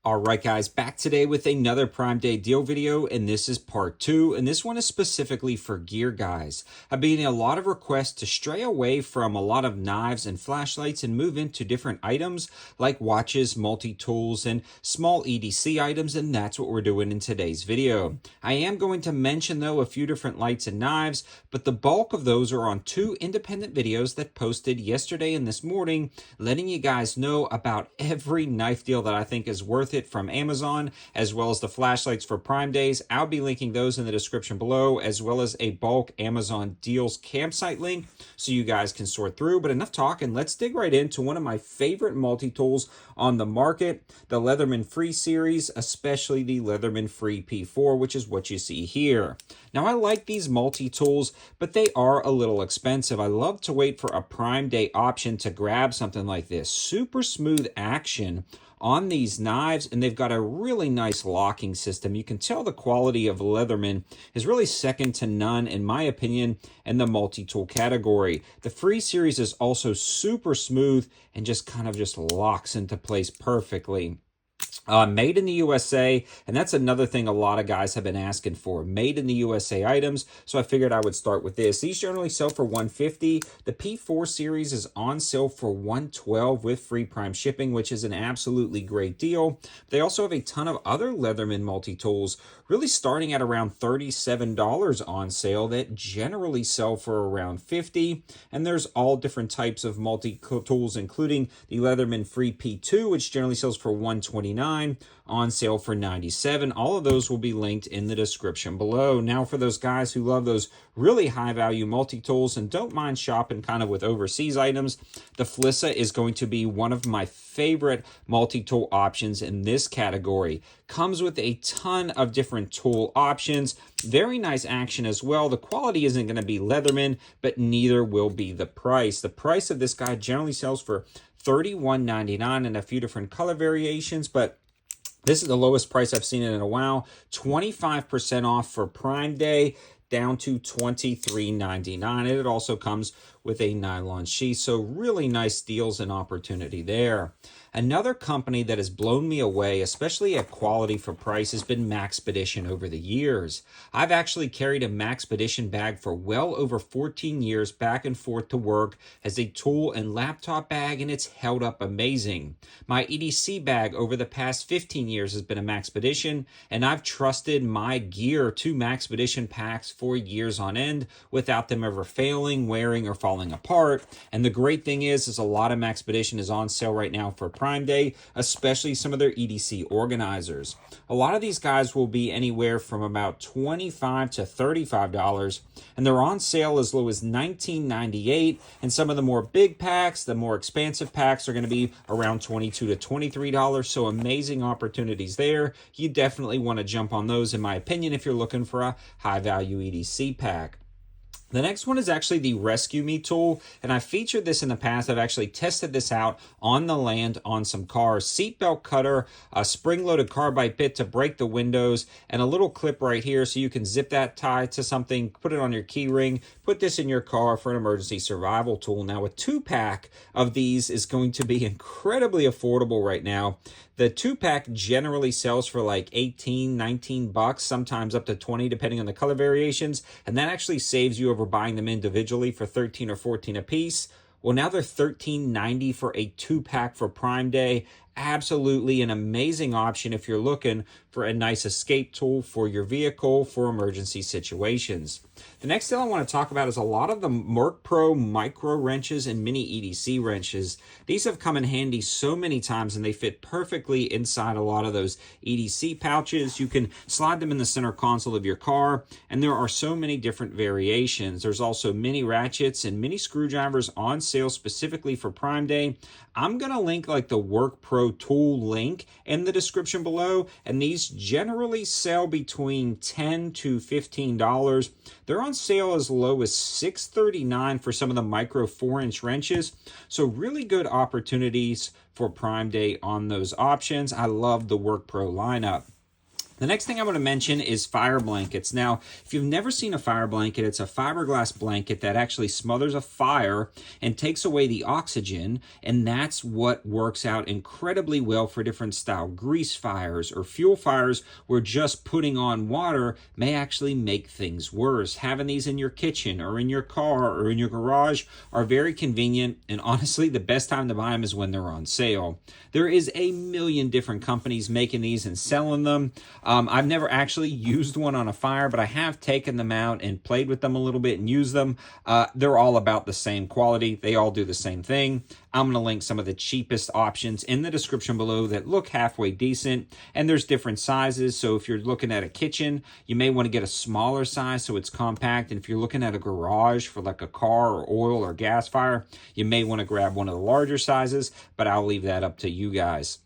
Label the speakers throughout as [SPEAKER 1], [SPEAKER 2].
[SPEAKER 1] All right, guys, back today with another Prime Day deal video, and this is part 2, and this one is specifically for gear guys. I've been getting a lot of requests to stray away from a lot of knives and flashlights and move into different items like watches, multi-tools, and small EDC items, and that's what we're doing in today's video. I am going to mention, though, a few different lights and knives, but the bulk of those are on 2 independent videos that posted yesterday and this morning, letting you guys know about every knife deal that I think is worth it from Amazon, as well as the flashlights for Prime Days. I'll be linking those in the description below, as well as a bulk Amazon deals campsite link so you guys can sort through. But enough talking, let's dig right into one of my favorite multi-tools on the market, the Leatherman Free series, especially the Leatherman Free P4, which is what you see here. Now, I like these multi-tools, but they are a little expensive. I love to wait for a Prime Day option to grab something like this. Super smooth action on these knives, and they've got a really nice locking system. You can tell the quality of Leatherman is really second to none, in my opinion, in the multi-tool category. The Free series is also super smooth and just kind of just locks into place perfectly. Made in the USA, and that's another thing a lot of guys have been asking for. Made in the USA items, so I figured I would start with this. These generally sell for $150. The P4 series is on sale for $112 with free Prime shipping, which is an absolutely great deal. They also have a ton of other Leatherman multi-tools, really starting at around $37 on sale, that generally sell for around $50. And there's all different types of multi-tools, including the Leatherman Free P2, which generally sells for $129. On sale for $97. All of those will be linked in the description below. Now, for those guys who love those really high value multi-tools and don't mind shopping kind of with overseas items, the Flissa is going to be one of my favorite multi-tool options in this category. Comes with a ton of different tool options. Very nice action as well. The quality isn't going to be Leatherman, but neither will be the price. The price of this guy generally sells for $31.99 in a few different color variations, but this is the lowest price I've seen it in a while. 25% off for Prime Day, down to $23.99. And it also comes with a nylon sheath, so really nice deals and opportunity there. Another company that has blown me away, especially at quality for price, has been Maxpedition over the years. I've actually carried a Maxpedition bag for well over 14 years back and forth to work as a tool and laptop bag, and it's held up amazing. My EDC bag over the past 15 years has been a Maxpedition, and I've trusted my gear to Maxpedition packs for years on end without them ever failing, wearing, or falling apart. And the great thing is a lot of Maxpedition is on sale right now for Prime Day, especially some of their EDC organizers. A lot of these guys will be anywhere from about $25 to $35, and they're on sale as low as $19.98. And some of the more big packs, the more expansive packs, are going to be around $22 to $23. So amazing opportunities there. You definitely want to jump on those, in my opinion, if you're looking for a high value EDC pack. The next one is actually the Rescue Me tool, and I've featured this in the past. I've actually tested this out on the land on some cars. Seatbelt cutter, a spring-loaded carbide bit to break the windows, and a little clip right here so you can zip that tie to something, put it on your key ring, put this in your car for an emergency survival tool. Now, a 2-pack of these is going to be incredibly affordable right now. The 2-pack generally sells for like 18, 19 bucks, sometimes up to 20 depending on the color variations, and that actually saves you over buying them individually for 13 or 14 a piece. Well, now they're $13.90 for a 2-pack for Prime Day. Absolutely an amazing option if you're looking for a nice escape tool for your vehicle for emergency situations. The next thing I want to talk about is a lot of the Merc Pro micro wrenches and mini EDC wrenches. These have come in handy so many times, and they fit perfectly inside a lot of those EDC pouches. You can slide them in the center console of your car, and there are so many different variations. There's also mini ratchets and mini screwdrivers on sale specifically for Prime Day. I'm going to link like the Work Pro tool link in the description below, and these generally sell between $10 to $15. They're on sale as low as $6.39 for some of the micro 4-inch wrenches, so really good opportunities for Prime Day on those options. I love the Work Pro lineup. The next thing I want to mention is fire blankets. Now, if you've never seen a fire blanket, it's a fiberglass blanket that actually smothers a fire and takes away the oxygen, and that's what works out incredibly well for different style grease fires or fuel fires where just putting on water may actually make things worse. Having these in your kitchen or in your car or in your garage are very convenient, and honestly, the best time to buy them is when they're on sale. There is a million different companies making these and selling them. I've never actually used one on a fire, but I have taken them out and played with them a little bit and used them. They're all about the same quality. They all do the same thing. I'm going to link some of the cheapest options in the description below that look halfway decent, and there's different sizes. So if you're looking at a kitchen, you may want to get a smaller size so it's compact. And if you're looking at a garage for like a car or oil or gas fire, you may want to grab one of the larger sizes, but I'll leave that up to you guys.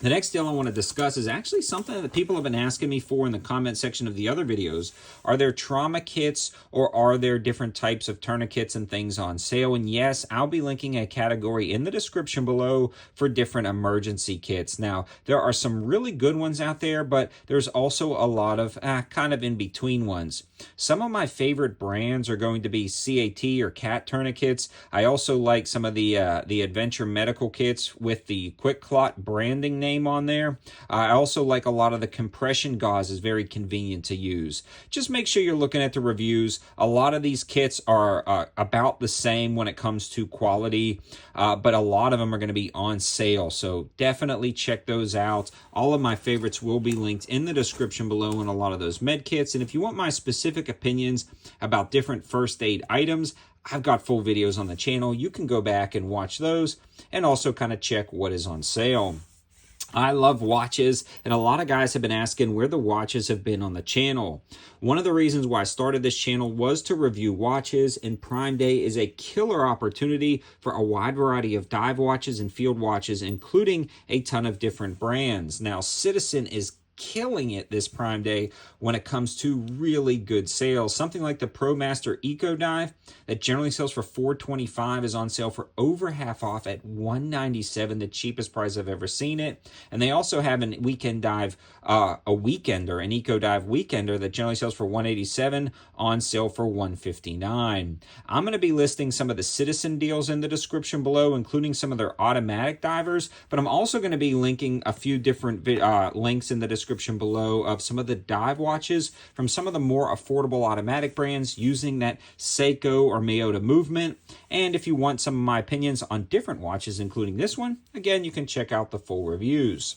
[SPEAKER 1] The next deal I want to discuss is actually something that people have been asking me for in the comment section of the other videos. Are there trauma kits or are there different types of tourniquets and things on sale? And yes, I'll be linking a category in the description below for different emergency kits. Now, there are some really good ones out there, but there's also a lot of kind of in-between ones. Some of my favorite brands are going to be CAT or CAT tourniquets. I also like some of the Adventure Medical kits with the Quick Clot branding name on there. I also like a lot of the compression gauze is very convenient to use. Just make sure you're looking at the reviews. A lot of these kits are about the same when it comes to quality, but a lot of them are going to be on sale. So definitely check those out. All of my favorites will be linked in the description below in a lot of those med kits. And if you want my specific opinions about different first aid items, I've got full videos on the channel. You can go back and watch those and also kind of check what is on sale. I love watches, and a lot of guys have been asking where the watches have been on the channel. One of the reasons why I started this channel was to review watches, and Prime Day is a killer opportunity for a wide variety of dive watches and field watches, including a ton of different brands. Now, Citizen is killing it this Prime Day when it comes to really good sales. Something like the ProMaster Eco Dive that generally sells for $425 is on sale for over half off at $197, the cheapest price I've ever seen it. And they also have an weekend dive, an Eco Dive Weekender that generally sells for $187 on sale for $159. I'm going to be listing some of the Citizen deals in the description below, including some of their automatic divers, but I'm also going to be linking a few different links in the description below of some of the dive watches from some of the more affordable automatic brands using that Seiko or Miyota movement. And if you want some of my opinions on different watches, including this one, again, you can check out the full reviews.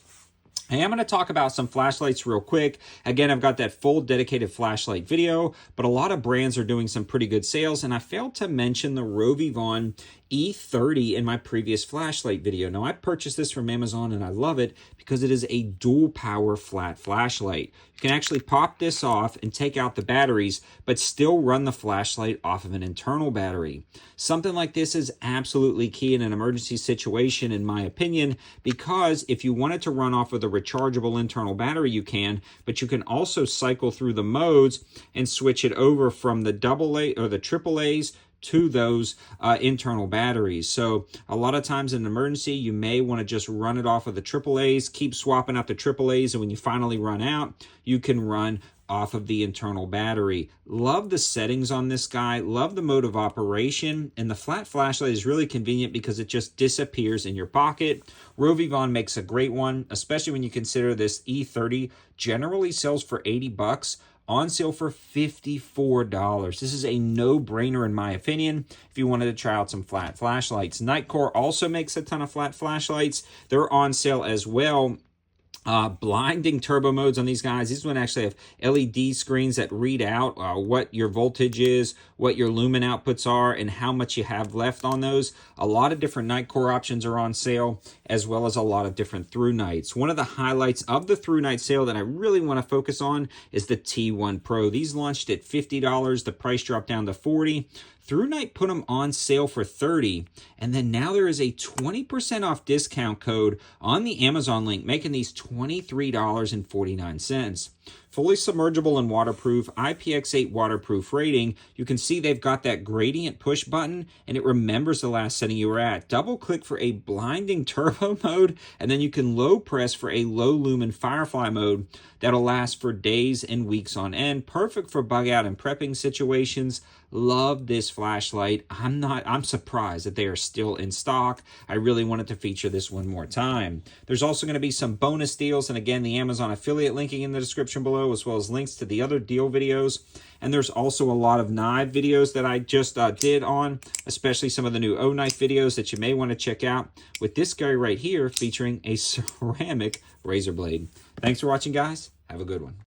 [SPEAKER 1] I am going to talk about some flashlights real quick. Again, I've got that full dedicated flashlight video, but a lot of brands are doing some pretty good sales, and I failed to mention the Rovivon E30 in my previous flashlight video. Now, I purchased this from Amazon, and I love it because it is a dual power flat flashlight. You can actually pop this off and take out the batteries, but still run the flashlight off of an internal battery. Something like this is absolutely key in an emergency situation, in my opinion, because if you wanted to run off with a rechargeable internal battery, you can, but you can also cycle through the modes and switch it over from the AA or the AAAs to those internal batteries. So a lot of times in an emergency, you may want to just run it off of the AAAs, keep swapping out the AAAs, and when you finally run out, you can run off of the internal battery. Love the settings on this guy, love the mode of operation, and the flat flashlight is really convenient because it just disappears in your pocket. Rovivon makes a great one, especially when you consider this E30 generally sells for $80, on sale for $54. This is a no-brainer in my opinion if you wanted to try out some flat flashlights. Nitecore also makes a ton of flat flashlights. They're on sale as well. Blinding turbo modes on these guys. These ones actually have LED screens that read out what your voltage is, what your lumen outputs are, and how much you have left on those. A lot of different Nitecore options are on sale, as well as a lot of different through nights. One of the highlights of the through night sale that I really want to focus on is the T1 Pro. These launched at $50. The price dropped down to $40. Through Night put them on sale for $30, and then now there is a 20% off discount code on the Amazon link, making these $23.49. Fully submergible and waterproof, IPX8 waterproof rating. You can see they've got that gradient push button, and it remembers the last setting you were at. Double click for a blinding turbo mode, and then you can low press for a low lumen firefly mode that'll last for days and weeks on end. Perfect for bug out and prepping situations. Love this flashlight. I'm surprised that they are still in stock. I really wanted to feature this one more time. There's also going to be some bonus deals, and again, the Amazon affiliate linking in the description below, as well as links to the other deal videos. And there's also a lot of knife videos that I just did on, especially some of the new O knife videos that you may want to check out, with this guy right here featuring a ceramic razor blade. Thanks for watching, guys. Have a good one.